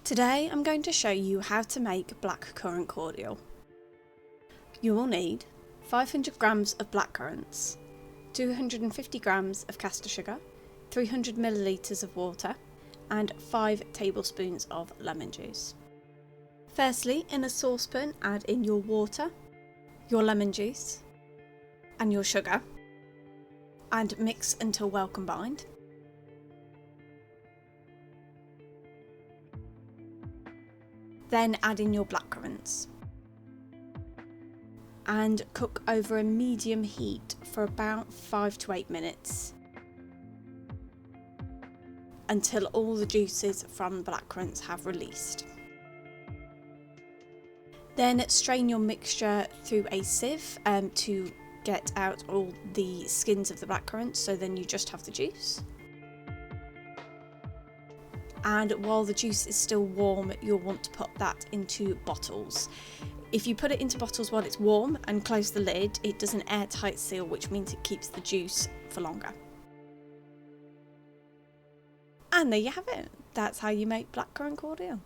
Today I'm going to show you how to make blackcurrant cordial. You will need 500 grams of blackcurrants, 250 grams of caster sugar, 300 millilitres of water and 5 tablespoons of lemon juice. Firstly, in a saucepan add in your water, your lemon juice and your sugar and mix until well combined. Then add in your blackcurrants and cook over a medium heat for about 5 to 8 minutes until all the juices from the blackcurrants have released. Then strain your mixture through a sieve to get out all the skins of the blackcurrants, so then you just have the juice. And while the juice is still warm, you'll want to put that into bottles. If you put it into bottles while it's warm and close the lid, it does an airtight seal, which means it keeps the juice for longer. And there you have it. That's how you make blackcurrant cordial.